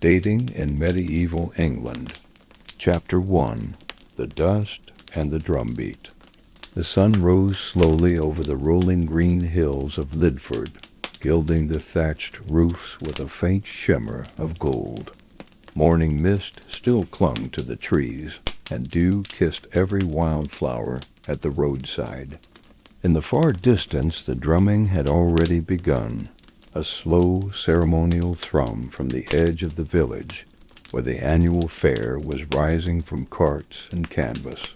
Dating in Medieval England. Chapter 1. The Dust and the Drumbeat. The sun rose slowly over the rolling green hills of Lidford, gilding the thatched roofs with a faint shimmer of gold. Morning mist still clung to the trees, and dew kissed every wildflower at the roadside. In the far distance the drumming had already begun, a slow ceremonial thrum from the edge of the village, where the annual fair was rising from carts and canvas.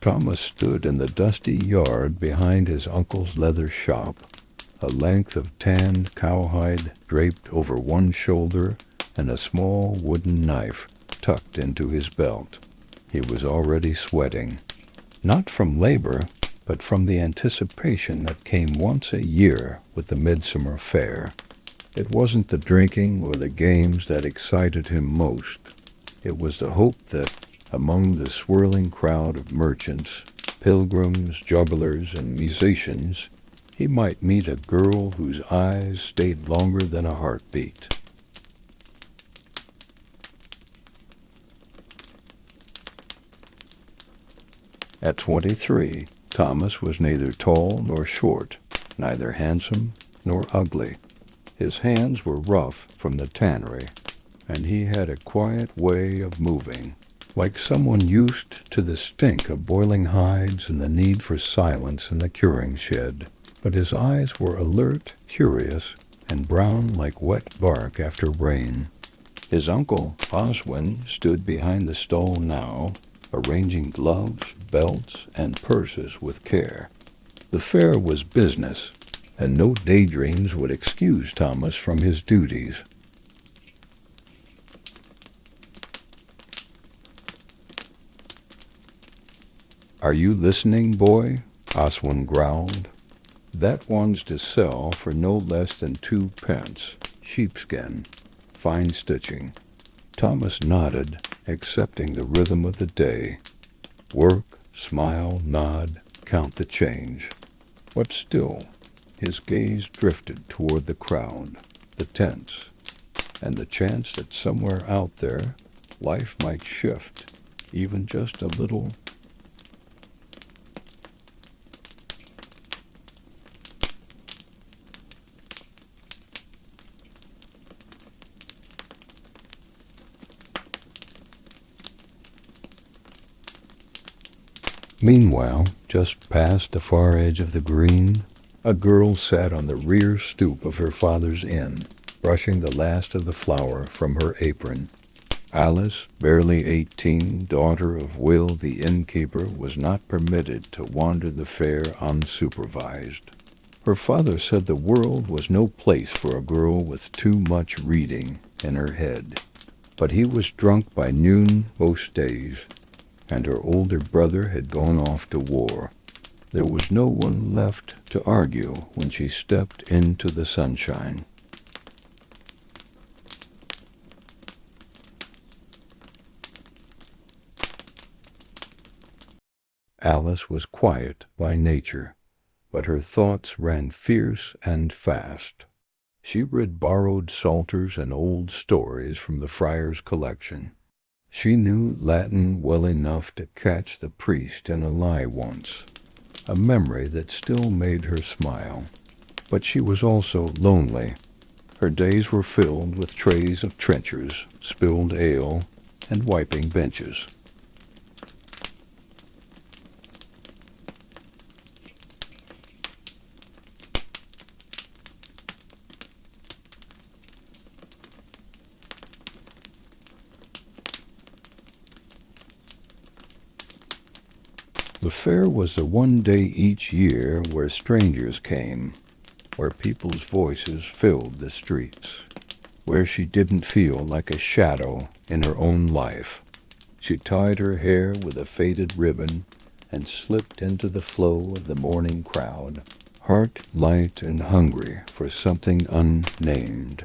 Thomas stood in the dusty yard behind his uncle's leather shop, a length of tanned cowhide draped over one shoulder and a small wooden knife tucked into his belt. He was already sweating, not from labor, but from the anticipation that came once a year with the midsummer fair. It wasn't the drinking or the games that excited him most. It was the hope that, among the swirling crowd of merchants, pilgrims, jugglers, and musicians, he might meet a girl whose eyes stayed longer than a heartbeat. At 23, Thomas was neither tall nor short, neither handsome nor ugly. His hands were rough from the tannery, and he had a quiet way of moving, like someone used to the stink of boiling hides and the need for silence in the curing shed. But his eyes were alert, curious, and brown like wet bark after rain. His uncle, Oswin, stood behind the stall now, arranging gloves, belts, and purses with care. The fair was business, and no daydreams would excuse Thomas from his duties. "Are you listening, boy?" Oswin growled. "That one's to sell for no less than 2 pence, sheepskin, fine stitching." Thomas nodded, accepting the rhythm of the day. Work, smile, nod, count the change. But still, his gaze drifted toward the crowd, the tents, and the chance that somewhere out there life might shift, even just a little. Meanwhile, just past the far edge of the green, a girl sat on the rear stoop of her father's inn, brushing the last of the flour from her apron. Alice, barely 18, daughter of Will the innkeeper, was not permitted to wander the fair unsupervised. Her father said the world was no place for a girl with too much reading in her head, but he was drunk by noon most days, and her older brother had gone off to war. There was no one left to argue when she stepped into the sunshine. Alice was quiet by nature, but her thoughts ran fierce and fast. She read borrowed psalters and old stories from the friar's collection. She knew Latin well enough to catch the priest in a lie once, a memory that still made her smile. But she was also lonely. Her days were filled with trays of trenchers, spilled ale, and wiping benches. The fair was the one day each year where strangers came, where people's voices filled the streets, where she didn't feel like a shadow in her own life. She tied her hair with a faded ribbon and slipped into the flow of the morning crowd, heart light and hungry for something unnamed.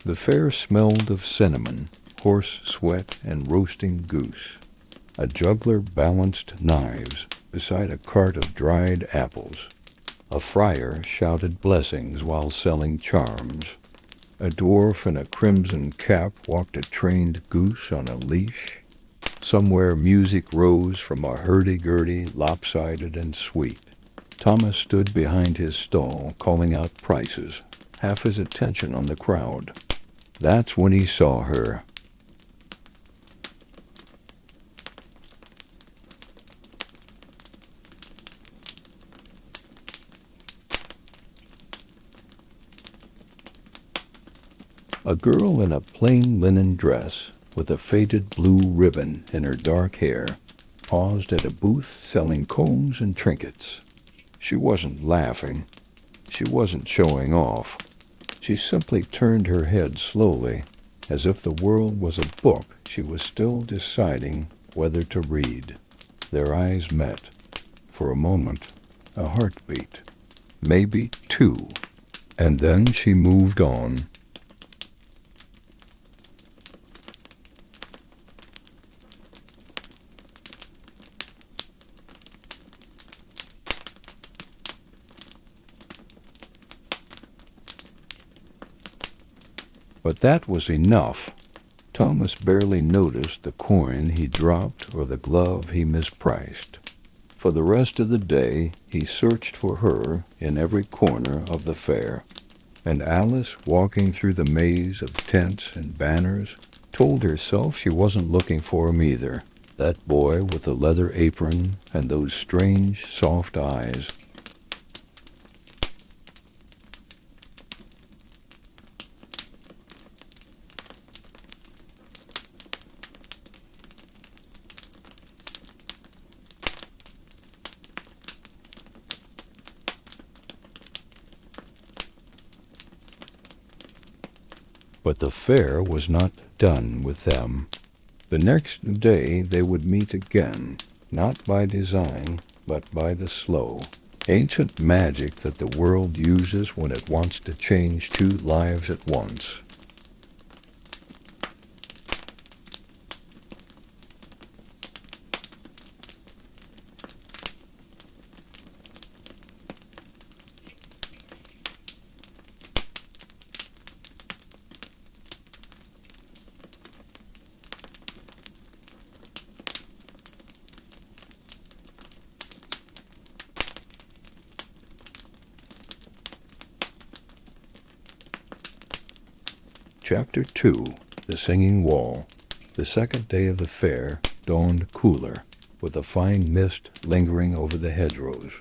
The fair smelled of cinnamon, horse sweat, and roasting goose. A juggler balanced knives beside a cart of dried apples. A friar shouted blessings while selling charms. A dwarf in a crimson cap walked a trained goose on a leash. Somewhere music rose from a hurdy-gurdy, lopsided and sweet. Thomas stood behind his stall, calling out prices, half his attention on the crowd. That's when he saw her. A girl in a plain linen dress, with a faded blue ribbon in her dark hair, paused at a booth selling combs and trinkets. She wasn't laughing. She wasn't showing off. She simply turned her head slowly, as if the world was a book she was still deciding whether to read. Their eyes met. For a moment, a heartbeat. Maybe two. And then she moved on. But that was enough. Thomas barely noticed the coin he dropped or the glove he mispriced. For the rest of the day he searched for her in every corner of the fair, and Alice, walking through the maze of tents and banners, told herself she wasn't looking for him either, that boy with the leather apron and those strange, soft eyes. But the fair was not done with them. The next day they would meet again, not by design, but by the slow, ancient magic that the world uses when it wants to change two lives at once. Chapter 2. The Singing Wall. The second day of the fair dawned cooler, with a fine mist lingering over the hedgerows.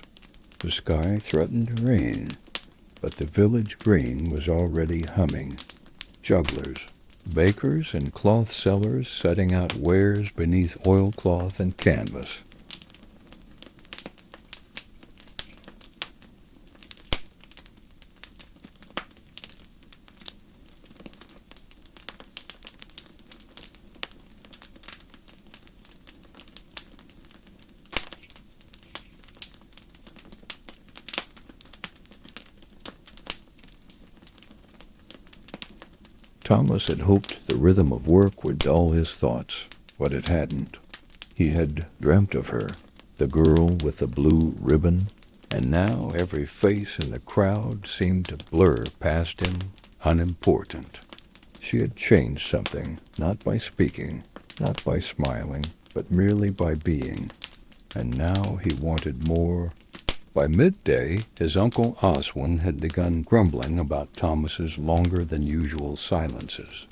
The sky threatened rain, but the village green was already humming. Jugglers, bakers, and cloth sellers setting out wares beneath oilcloth and canvas. Thomas had hoped the rhythm of work would dull his thoughts, but it hadn't. He had dreamt of her, the girl with the blue ribbon, and now every face in the crowd seemed to blur past him, unimportant. She had changed something, not by speaking, not by smiling, but merely by being. And now he wanted more. By midday, his uncle Oswin had begun grumbling about Thomas's longer-than-usual silences.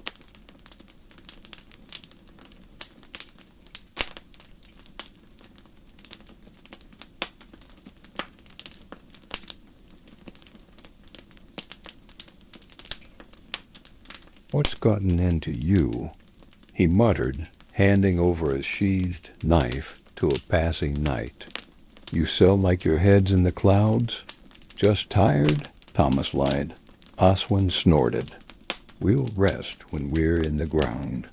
"What's gotten into you?" he muttered, handing over a sheathed knife to a passing knight. "You sell like your head's in the clouds?" "Just tired?" Thomas lied. Oswin snorted. "We'll rest when we're in the ground."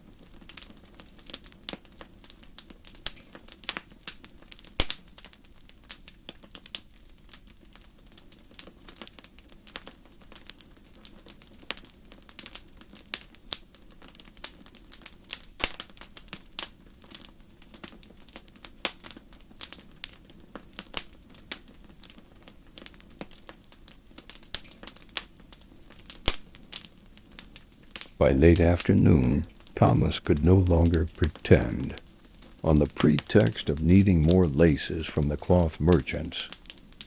By late afternoon, Thomas could no longer pretend. On the pretext of needing more laces from the cloth merchants,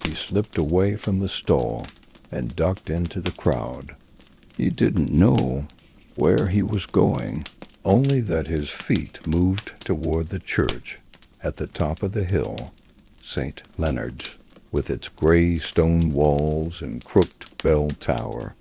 he slipped away from the stall and ducked into the crowd. He didn't know where he was going, only that his feet moved toward the church at the top of the hill, St. Leonard's, with its gray stone walls and crooked bell tower.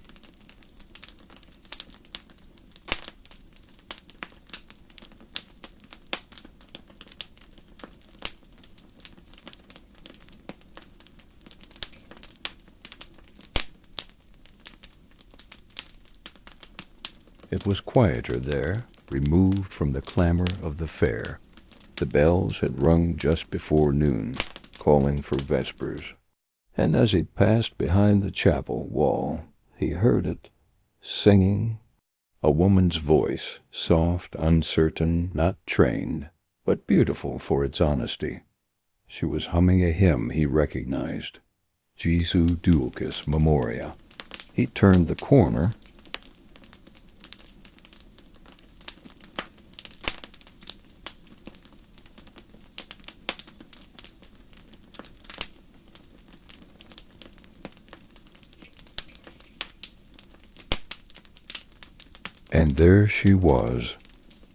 It was quieter there, removed from the clamor of the fair. The bells had rung just before noon, calling for vespers, and as he passed behind the chapel wall, he heard it, singing, a woman's voice, soft, uncertain, not trained, but beautiful for its honesty. She was humming a hymn he recognized, Jesu Dulcis Memoria. He turned the corner, and there she was.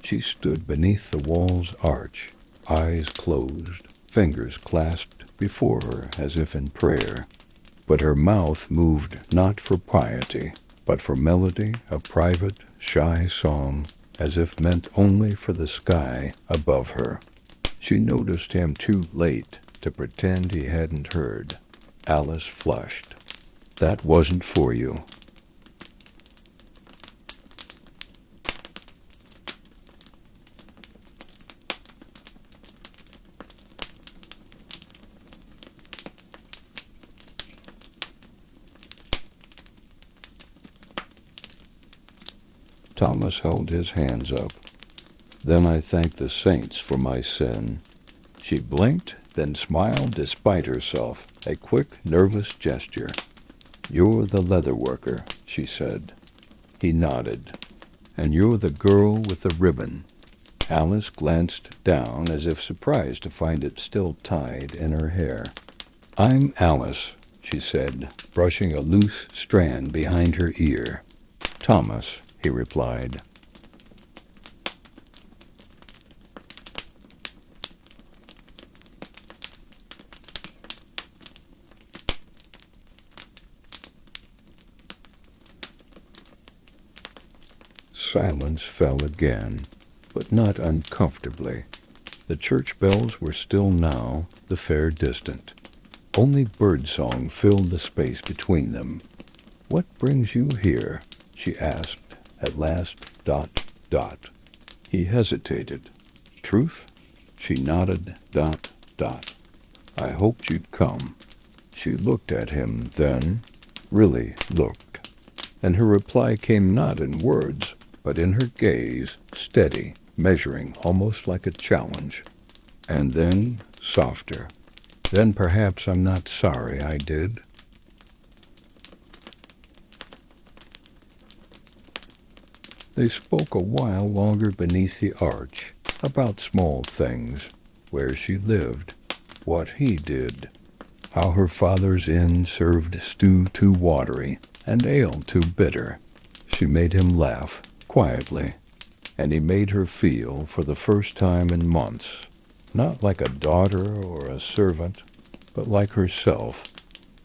She stood beneath the wall's arch, eyes closed, fingers clasped before her as if in prayer. But her mouth moved not for piety, but for melody, a private, shy song, as if meant only for the sky above her. She noticed him too late to pretend he hadn't heard. Alice flushed. That wasn't for you. Thomas held his hands up. Then I thanked the saints for my sin. She blinked, then smiled despite herself, a quick, nervous gesture. You're the leather worker, she said. He nodded. And you're the girl with the ribbon. Alice glanced down as if surprised to find it still tied in her hair. I'm Alice, she said, brushing a loose strand behind her ear. Thomas, he replied. Silence fell again, but not uncomfortably. The church bells were still now, the fair distant. Only birdsong filled the space between them. What brings you here? She asked. At last, ... He hesitated. Truth? She nodded, ... I hoped you'd come. She looked at him then, really looked, and her reply came not in words, but in her gaze, steady, measuring, almost like a challenge. And then, softer. Then perhaps I'm not sorry I did. They spoke a while longer beneath the arch, about small things, where she lived, what he did, how her father's inn served stew too watery and ale too bitter. She made him laugh, quietly, and he made her feel, for the first time in months, not like a daughter or a servant, but like herself.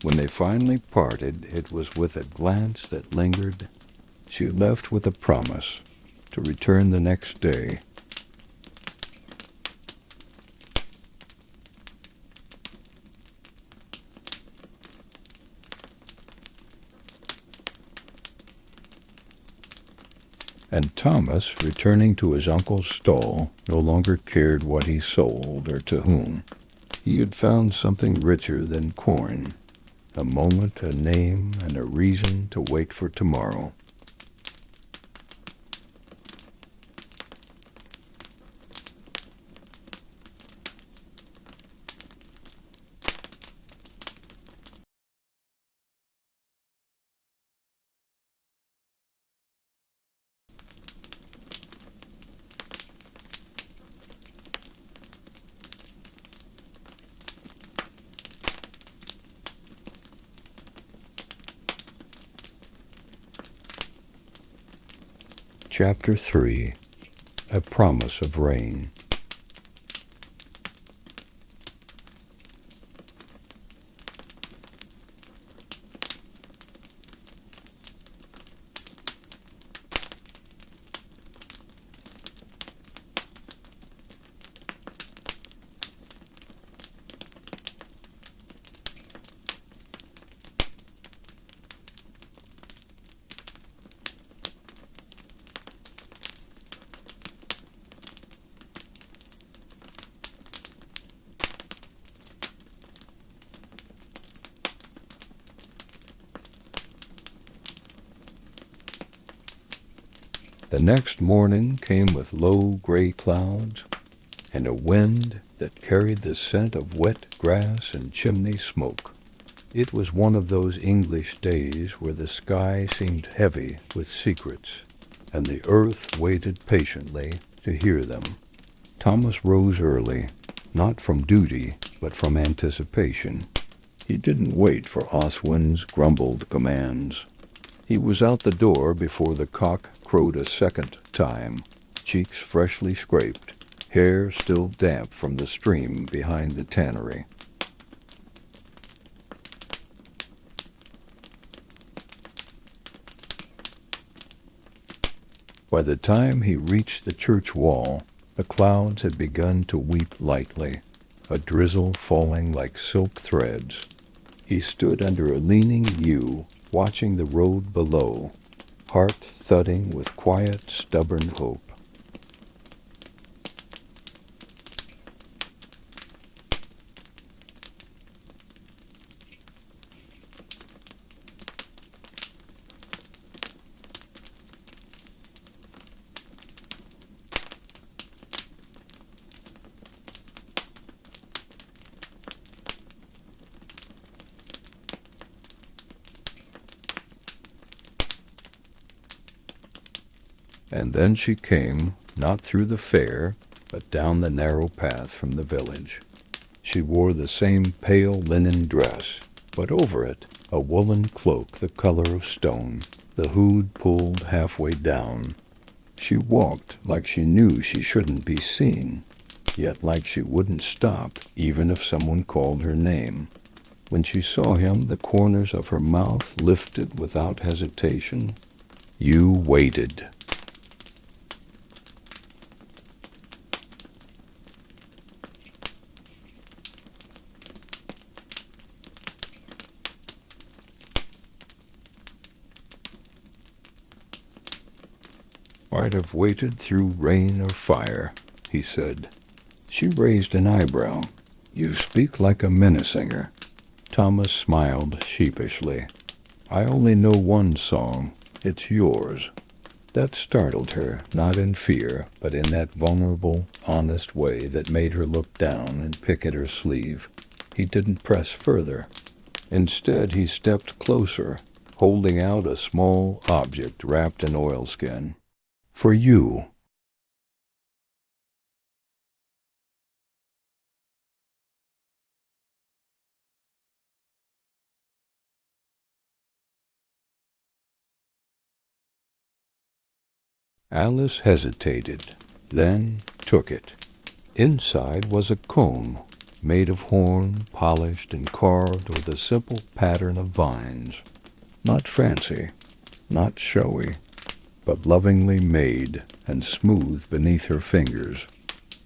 When they finally parted, it was with a glance that lingered. She left with a promise to return the next day. And Thomas, returning to his uncle's stall, no longer cared what he sold or to whom. He had found something richer than corn, a moment, a name, and a reason to wait for tomorrow. Chapter 3. A Promise of Rain. The next morning came with low gray clouds and a wind that carried the scent of wet grass and chimney smoke. It was one of those English days where the sky seemed heavy with secrets, and the earth waited patiently to hear them. Thomas rose early, not from duty, but from anticipation. He didn't wait for Oswin's grumbled commands. He was out the door before the cock crowed a second time, cheeks freshly scraped, hair still damp from the stream behind the tannery. By the time he reached the church wall, the clouds had begun to weep lightly, a drizzle falling like silk threads. He stood under a leaning yew, watching the road below, heart thudding with quiet, stubborn hope. And then she came, not through the fair, but down the narrow path from the village. She wore the same pale linen dress, but over it a woolen cloak the color of stone, the hood pulled halfway down. She walked like she knew she shouldn't be seen, yet like she wouldn't stop even if someone called her name. When she saw him, the corners of her mouth lifted without hesitation. You waited. I'd have waited through rain or fire, he said. She raised an eyebrow. You speak like a minnesinger. Thomas smiled sheepishly. I only know one song. It's yours. That startled her, not in fear, but in that vulnerable, honest way that made her look down and pick at her sleeve. He didn't press further. Instead, he stepped closer, holding out a small object wrapped in oilskin. For you. Alice hesitated, then took it. Inside was a comb, made of horn, polished and carved with a simple pattern of vines. Not fancy, not showy, but lovingly made and smooth beneath her fingers.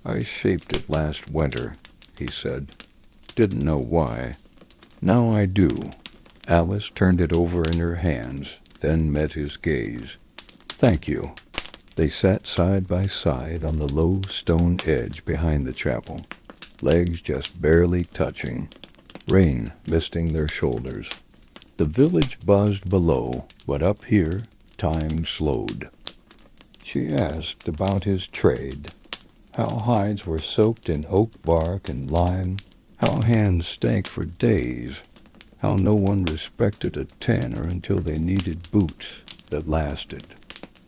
I shaped it last winter, he said. Didn't know why. Now I do. Alice turned it over in her hands, then met his gaze. Thank you. They sat side by side on the low stone edge behind the chapel, legs just barely touching, rain misting their shoulders. The village buzzed below, but up here time slowed. She asked about his trade, how hides were soaked in oak bark and lime, how hands stank for days, how no one respected a tanner until they needed boots that lasted.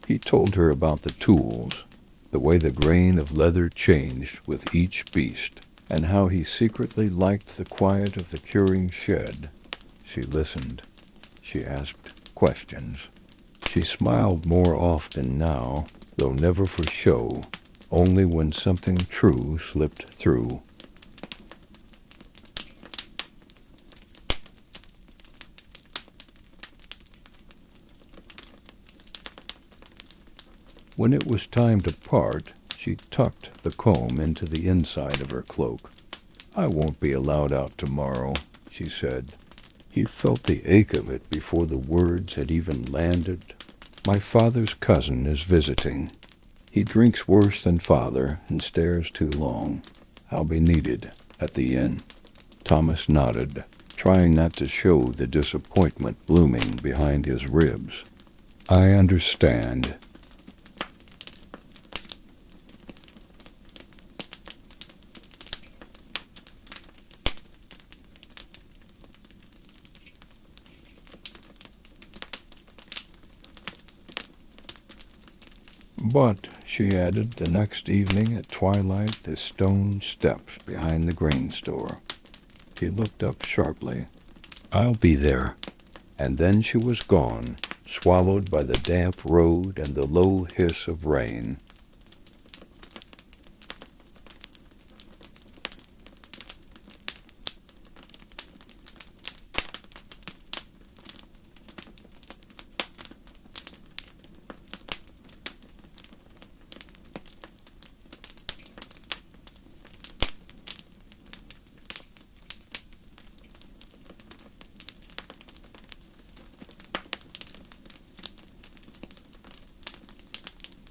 He told her about the tools, the way the grain of leather changed with each beast, and how he secretly liked the quiet of the curing shed. She listened. She asked questions. She smiled more often now, though never for show, only when something true slipped through. When it was time to part, she tucked the comb into the inside of her cloak. "I won't be allowed out tomorrow," she said. He felt the ache of it before the words had even landed. "My father's cousin is visiting. He drinks worse than father and stares too long. I'll be needed at the inn." Thomas nodded, trying not to show the disappointment blooming behind his ribs. "I understand." "But," she added, "the next evening at twilight the stone steps behind the grain store." He looked up sharply. "I'll be there." And then she was gone, swallowed by the damp road and the low hiss of rain.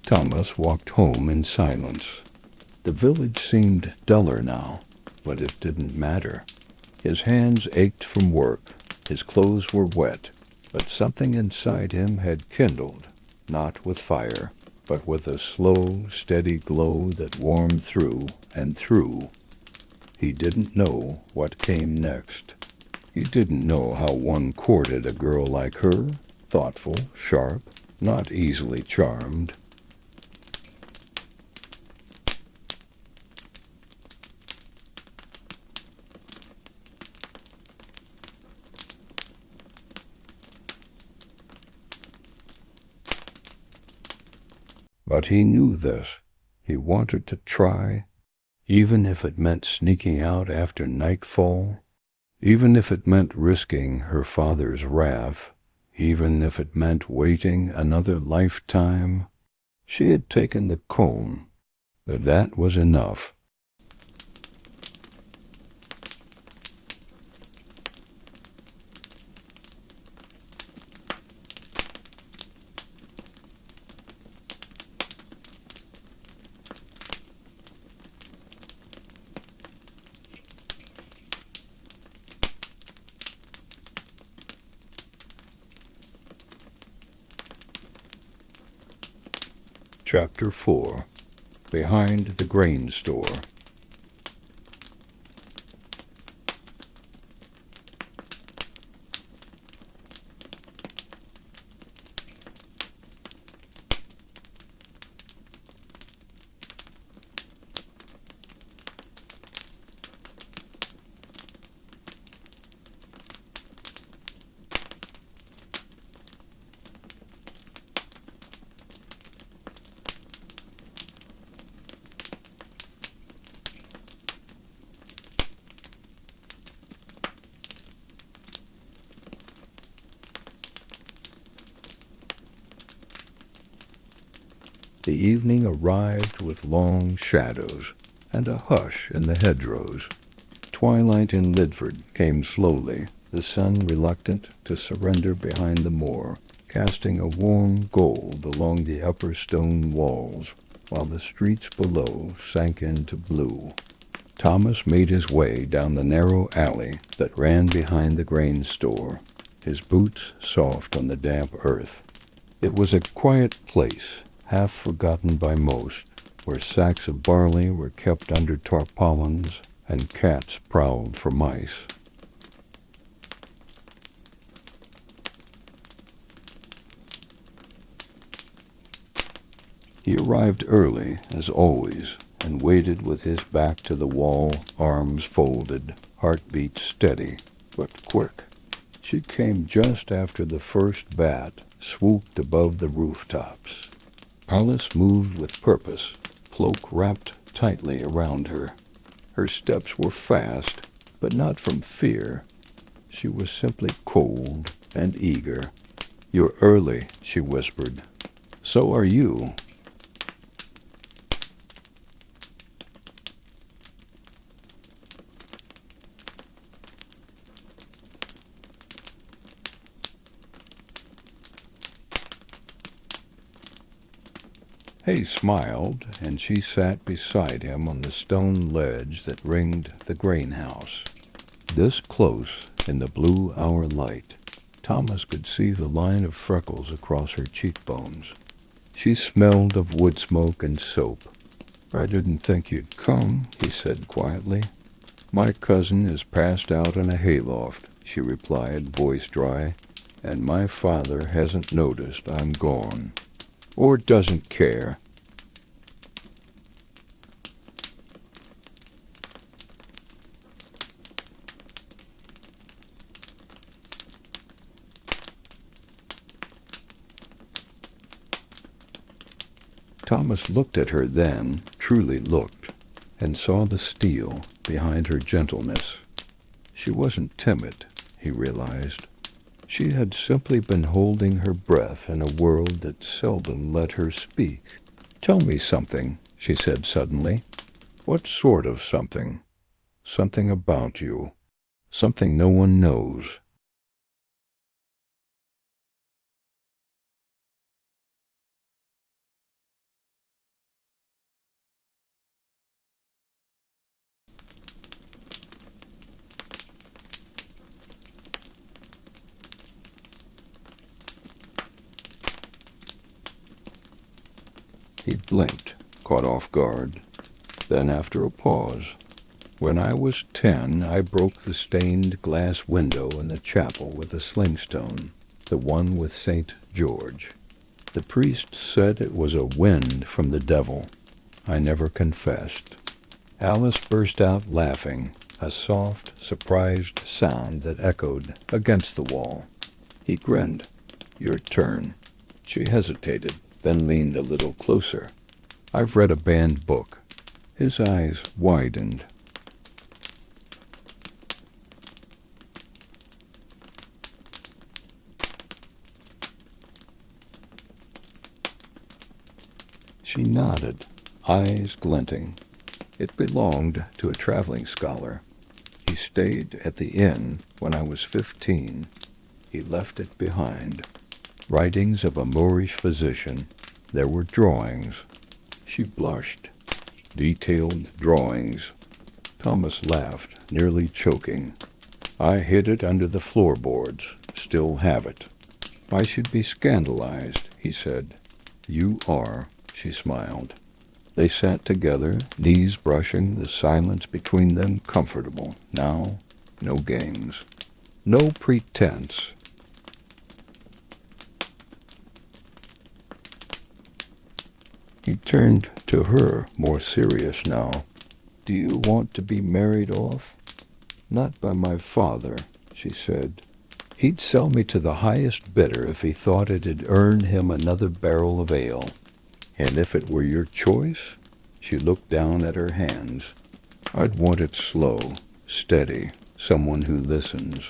Thomas walked home in silence. The village seemed duller now, but it didn't matter. His hands ached from work, his clothes were wet, but something inside him had kindled, not with fire, but with a slow, steady glow that warmed through and through. He didn't know what came next. He didn't know how one courted a girl like her, thoughtful, sharp, not easily charmed. But he knew this. He wanted to try, even if it meant sneaking out after nightfall, even if it meant risking her father's wrath, even if it meant waiting another lifetime. She had taken the comb, but that was enough. Chapter 4. Behind the Grain Store. The evening arrived with long shadows and a hush in the hedgerows. Twilight in Lidford came slowly, the sun reluctant to surrender behind the moor, casting a warm gold along the upper stone walls, while the streets below sank into blue. Thomas made his way down the narrow alley that ran behind the grain store, his boots soft on the damp earth. It was a quiet place, half forgotten by most, where sacks of barley were kept under tarpaulins and cats prowled for mice. He arrived early, as always, and waited with his back to the wall, arms folded, heartbeat steady, but quick. She came just after the first bat, swooped above the rooftops. Alice moved with purpose, cloak wrapped tightly around her. Her steps were fast, but not from fear. She was simply cold and eager. "You're early," she whispered. "So are you." Hay smiled, and she sat beside him on the stone ledge that ringed the grain house. This close, in the blue hour light, Thomas could see the line of freckles across her cheekbones. She smelled of wood smoke and soap. "I didn't think you'd come," he said quietly. "My cousin is passed out in a hayloft," she replied, voice dry, "and my father hasn't noticed I'm gone. Or doesn't care." Thomas looked at her then, truly looked, and saw the steel behind her gentleness. She wasn't timid, he realized. She had simply been holding her breath in a world that seldom let her speak. "Tell me something," she said suddenly. "What sort of something?" "Something about you. Something no one knows." He blinked, caught off guard. Then, after a pause, "When I was 10, I broke the stained glass window in the chapel with a slingstone, the one with St. George. The priest said it was a wind from the devil. I never confessed." Alice burst out laughing, a soft, surprised sound that echoed against the wall. He grinned. "Your turn." She hesitated, then leaned a little closer. "I've read a banned book." His eyes widened. She nodded, eyes glinting. "It belonged to a traveling scholar. He stayed at the inn when I was 15. He left it behind. Writings of a Moorish physician. There were drawings." She blushed. "Detailed drawings." Thomas laughed, nearly choking. "I hid it under the floorboards. Still have it." "I should be scandalized," he said. "You are," she smiled. They sat together, knees brushing, the silence between them comfortable. Now, no games. No pretense. He turned to her, more serious now. "Do you want to be married off?" "Not by my father," she said. "He'd sell me to the highest bidder if he thought it'd earn him another barrel of ale." "And if it were your choice?" She looked down at her hands. "I'd want it slow, steady, someone who listens.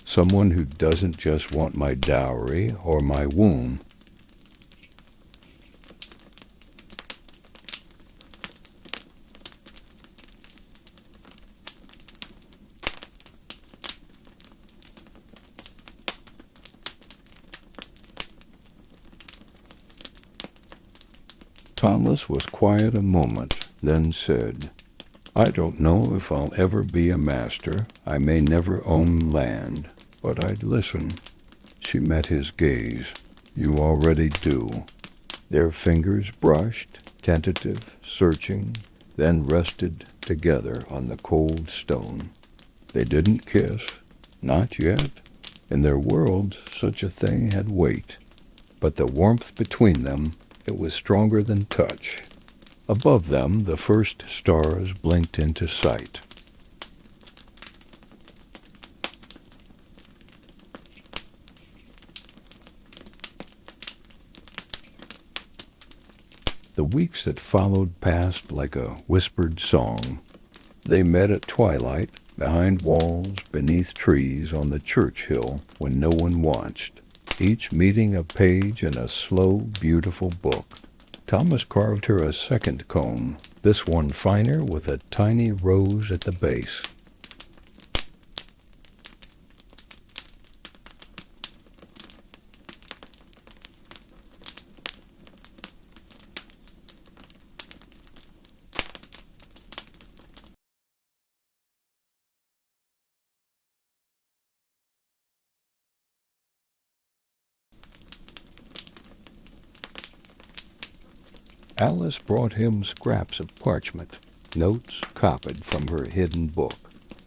Someone who doesn't just want my dowry or my womb." Thomas was quiet a moment, then said, "I don't know if I'll ever be a master. I may never own land, but I'd listen." She met his gaze. "You already do." Their fingers brushed, tentative, searching, then rested together on the cold stone. They didn't kiss, not yet. In their world, such a thing had weight. But the warmth between them, it was stronger than touch. Above them, the first stars blinked into sight. The weeks that followed passed like a whispered song. They met at twilight, behind walls, beneath trees, on the church hill, when no one watched, each meeting a page in a slow, beautiful book. Thomas carved her a second cone, this one finer, with a tiny rose at the base. Alice brought him scraps of parchment, notes copied from her hidden book.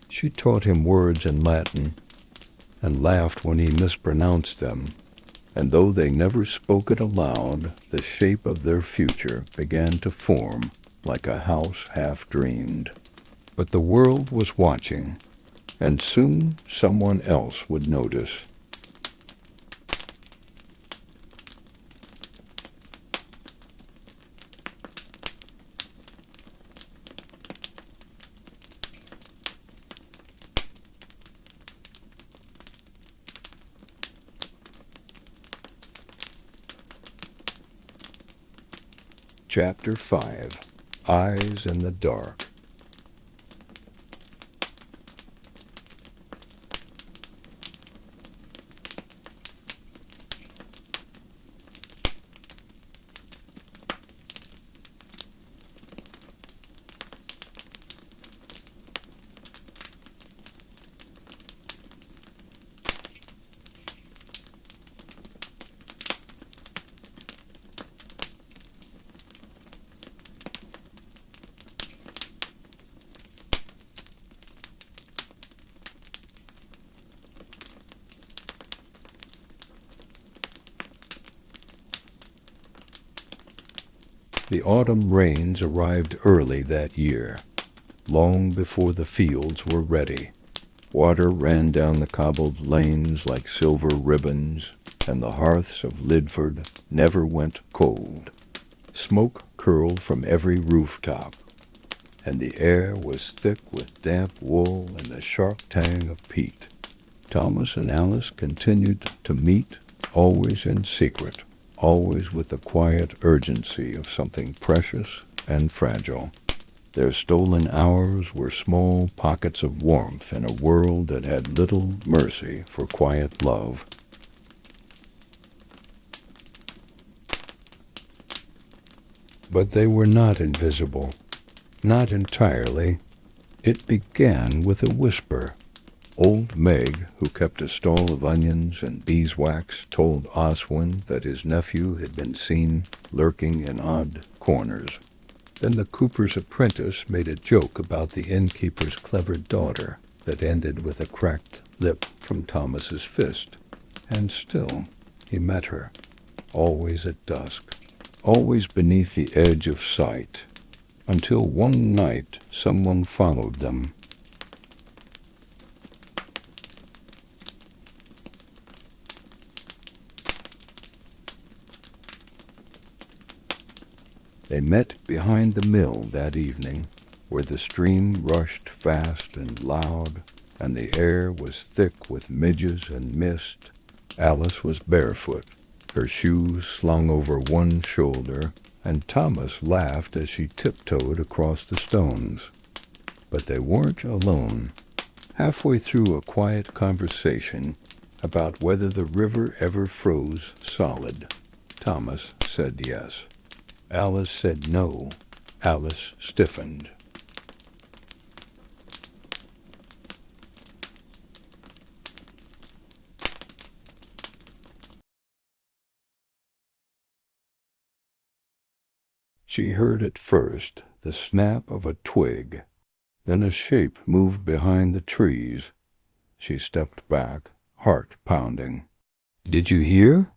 She taught him words in Latin and laughed when he mispronounced them, and though they never spoke it aloud, the shape of their future began to form like a house half dreamed. But the world was watching, and soon someone else would notice. Chapter 5. Eyes in the Dark. The autumn rains arrived early that year, long before the fields were ready. Water ran down the cobbled lanes like silver ribbons, and the hearths of Lidford never went cold. Smoke curled from every rooftop, and the air was thick with damp wool and the sharp tang of peat. Thomas and Alice continued to meet, always in secret, always with the quiet urgency of something precious and fragile. Their stolen hours were small pockets of warmth in a world that had little mercy for quiet love. But they were not invisible, not entirely. It began with a whisper. Old Meg, who kept a stall of onions and beeswax, told Oswin that his nephew had been seen lurking in odd corners. Then the cooper's apprentice made a joke about the innkeeper's clever daughter that ended with a cracked lip from Thomas's fist. And still he met her, always at dusk, always beneath the edge of sight, until one night someone followed them. They met behind the mill that evening, where the stream rushed fast and loud, and the air was thick with midges and mist. Alice was barefoot, her shoes slung over one shoulder, and Thomas laughed as she tiptoed across the stones. But they weren't alone. Halfway through a quiet conversation about whether the river ever froze solid, Thomas said yes. Alice said no. Alice stiffened. She heard at first the snap of a twig. Then a shape moved behind the trees. She stepped back, heart pounding. "Did you hear?"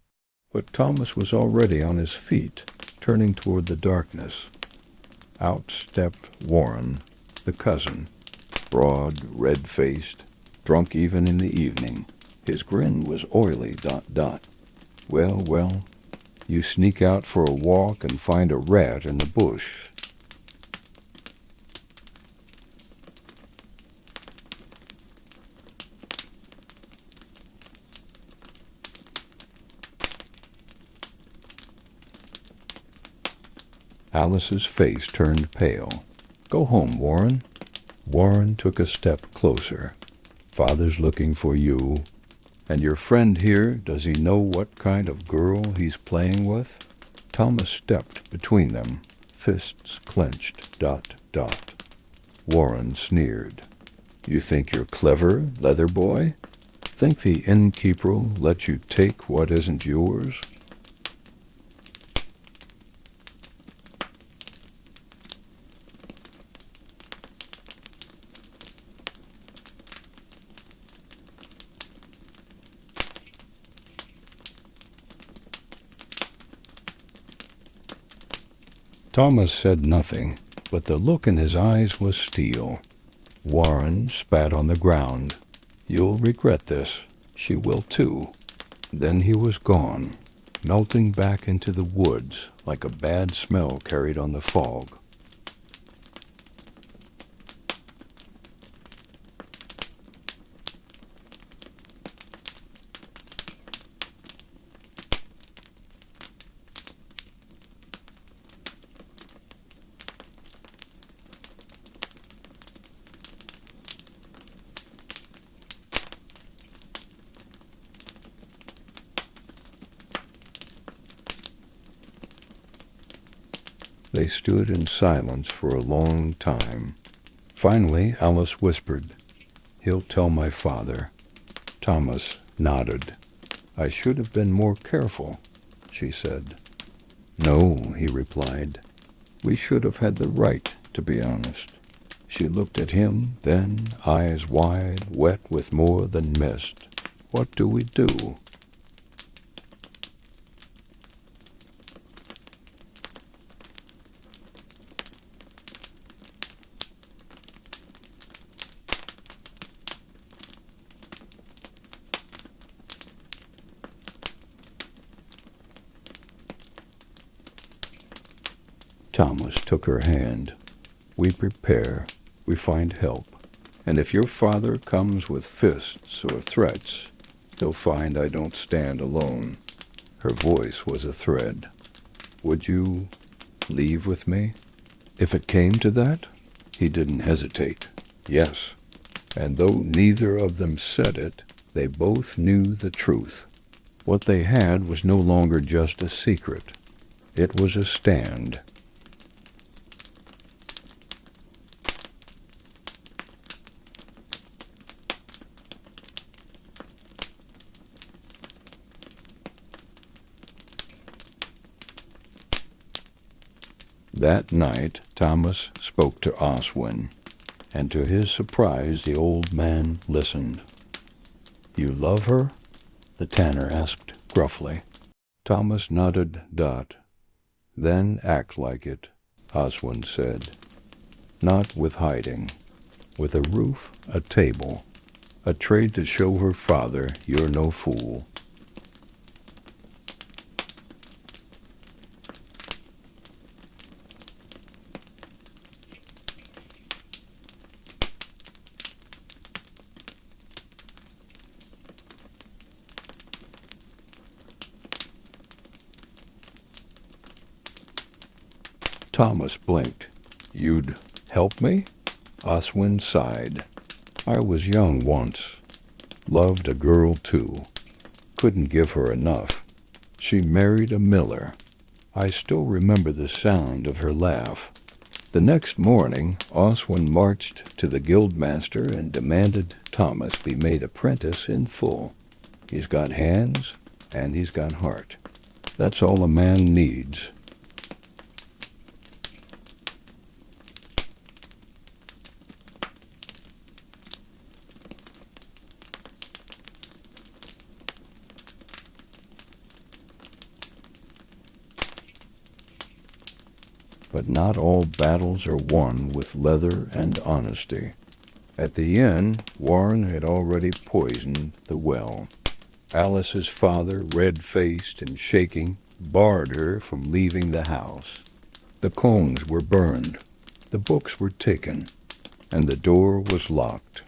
But Thomas was already on his feet, turning toward the darkness. Out stepped Warren, the cousin, broad, red-faced, drunk even in the evening. His grin was oily. Well, You sneak out for a walk and find a rat in the bush. Alice's face turned pale. Go home, Warren. Warren took a step closer. Father's looking for you. And your friend here, does he know what kind of girl he's playing with? Thomas stepped between them, fists clenched, dot, dot. Warren sneered. You think you're clever, leather boy? Think the innkeeper'll let you take what isn't yours? Thomas said nothing, but the look in his eyes was steel. Warren spat on the ground. You'll regret this. She will too. Then he was gone, melting back into the woods like a bad smell carried on the fog. They stood in silence for a long time. Finally, Alice whispered, He'll tell my father. Thomas nodded. I should have been more careful, she said. No, he replied. We should have had the right, to be honest. She looked at him, then, eyes wide, wet with more than mist. What do we do? Thomas took her hand. We prepare, we find help, and if your father comes with fists or threats, he'll find I don't stand alone. Her voice was a thread. Would you leave with me? If it came to that, he didn't hesitate. Yes, and though neither of them said it, they both knew the truth. What they had was no longer just a secret. It was a stand. That night, Thomas spoke to Oswin, and to his surprise the old man listened. You love her? The tanner asked gruffly. Thomas nodded. Then act like it, Oswin said. Not with hiding. With a roof, a table, a trade to show her father you're no fool. Thomas blinked. You'd help me? Oswin sighed. I was young once. Loved a girl too. Couldn't give her enough. She married a miller. I still remember the sound of her laugh. The next morning, Oswin marched to the guildmaster and demanded Thomas be made apprentice in full. He's got hands and he's got heart. That's all a man needs. But not all battles are won with leather and honesty. At the inn, Warren had already poisoned the well. Alice's father, red-faced and shaking, barred her from leaving the house. The combs were burned, the books were taken, and the door was locked.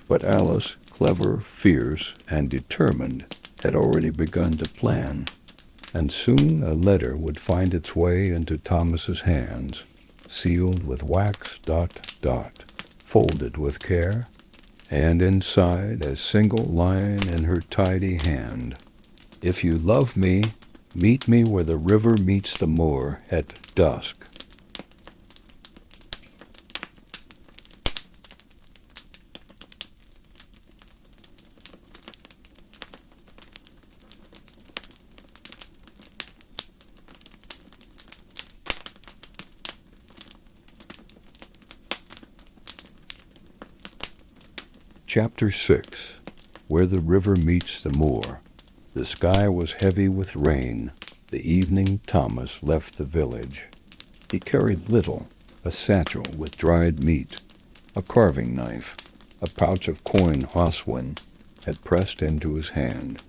But Alice, clever, fierce, and determined, had already begun to plan, and soon a letter would find its way into Thomas's hands, sealed with wax ... folded with care, and inside a single line in her tidy hand: "If you love me, meet me where the river meets the moor at dusk." Chapter 6. Where the River Meets the Moor. The sky was heavy with rain. The evening Thomas left the village. He carried little: a satchel with dried meat, a carving knife, a pouch of coin Oswin had pressed into his hand.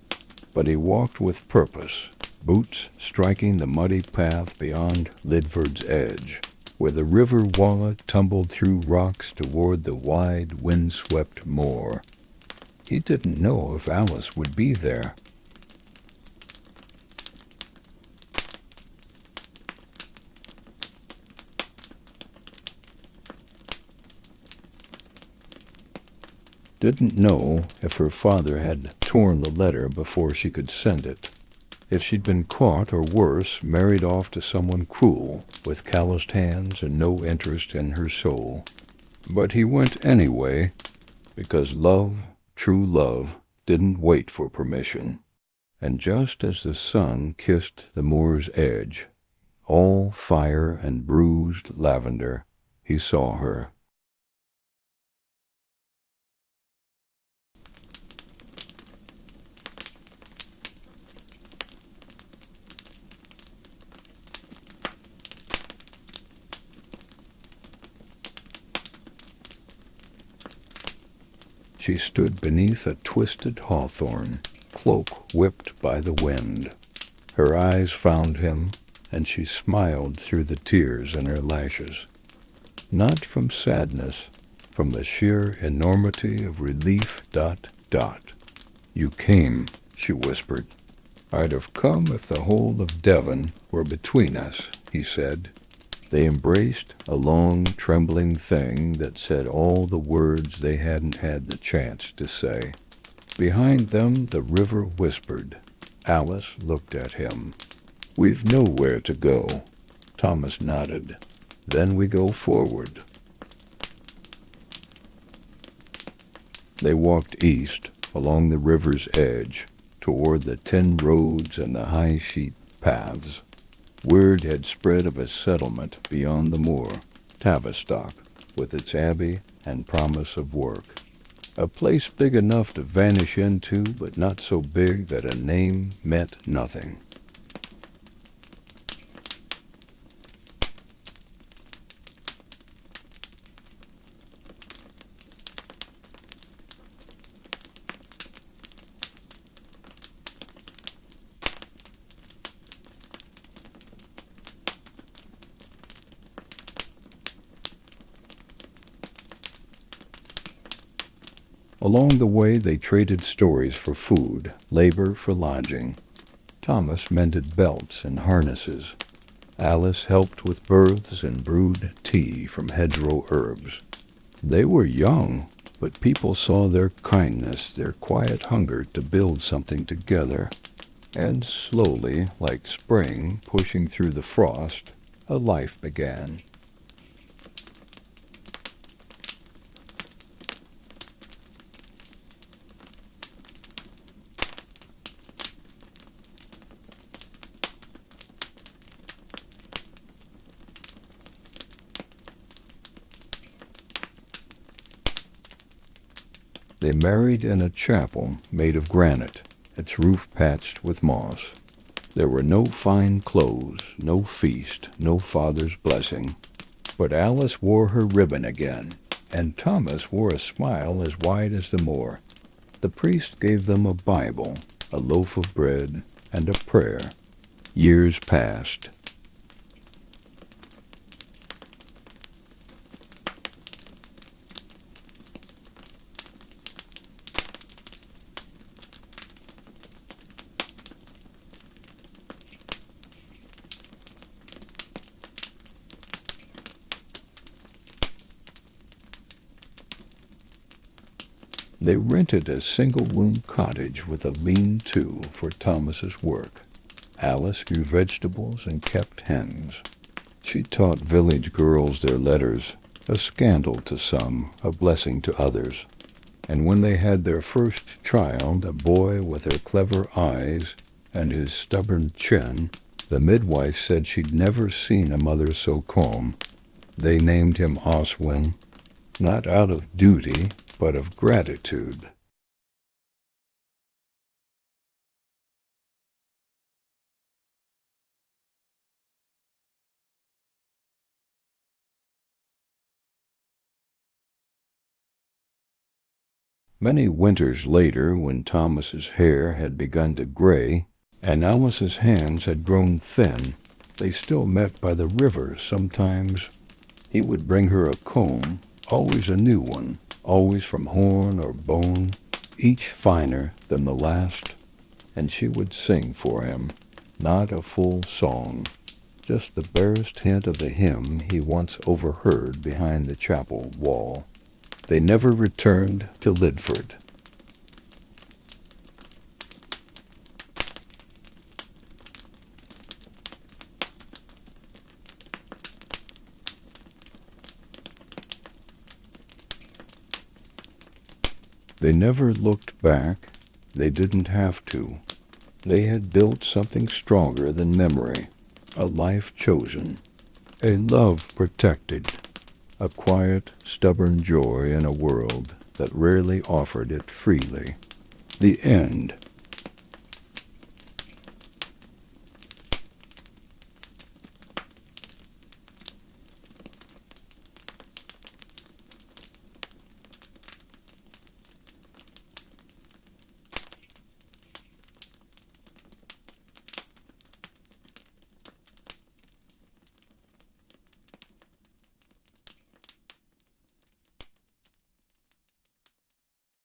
But he walked with purpose, boots striking the muddy path beyond Lidford's edge, where the river Walla tumbled through rocks toward the wide, wind-swept moor. He didn't know if Alice would be there. Didn't know if her father had torn the letter before she could send it. If she'd been caught, or worse, married off to someone cruel, with calloused hands and no interest in her soul. But he went anyway, because love, true love, didn't wait for permission. And just as the sun kissed the moor's edge, all fire and bruised lavender, he saw her. She stood beneath a twisted hawthorn, cloak whipped by the wind. Her eyes found him, and she smiled through the tears in her lashes. Not from sadness, from the sheer enormity of relief ... "You came," she whispered. "I'd have come if the whole of Devon were between us," he said. They embraced, a long, trembling thing that said all the words they hadn't had the chance to say. Behind them the river whispered. Alice looked at him. "We've nowhere to go." Thomas nodded. "Then we go forward." They walked east, along the river's edge, toward the tin roads and the high-sheet paths. Word had spread of a settlement beyond the moor, Tavistock, with its abbey and promise of work. A place big enough to vanish into, but not so big that a name meant nothing. Along the way they traded stories for food, labor for lodging. Thomas mended belts and harnesses. Alice helped with berths and brewed tea from hedgerow herbs. They were young, but people saw their kindness, their quiet hunger to build something together. And slowly, like spring pushing through the frost, a life began. They married in a chapel made of granite, its roof patched with moss. There were no fine clothes, no feast, no father's blessing. But Alice wore her ribbon again, and Thomas wore a smile as wide as the moor. The priest gave them a Bible, a loaf of bread, and a prayer. Years passed. They rented a single-room cottage with a lean-to for Thomas's work. Alice grew vegetables and kept hens. She taught village girls their letters, a scandal to some, a blessing to others. And when they had their first child, a boy with her clever eyes and his stubborn chin, the midwife said she'd never seen a mother so calm. They named him Oswin, not out of duty, but of gratitude. Many winters later, when Thomas's hair had begun to gray and Alice's hands had grown thin, they still met by the river sometimes. He would bring her a comb, always a new one, always from horn or bone, each finer than the last, and she would sing for him, not a full song, just the barest hint of the hymn he once overheard behind the chapel wall. They never returned to Lidford. They never looked back. They didn't have to. They had built something stronger than memory, a life chosen, a love protected, a quiet, stubborn joy in a world that rarely offered it freely. The end.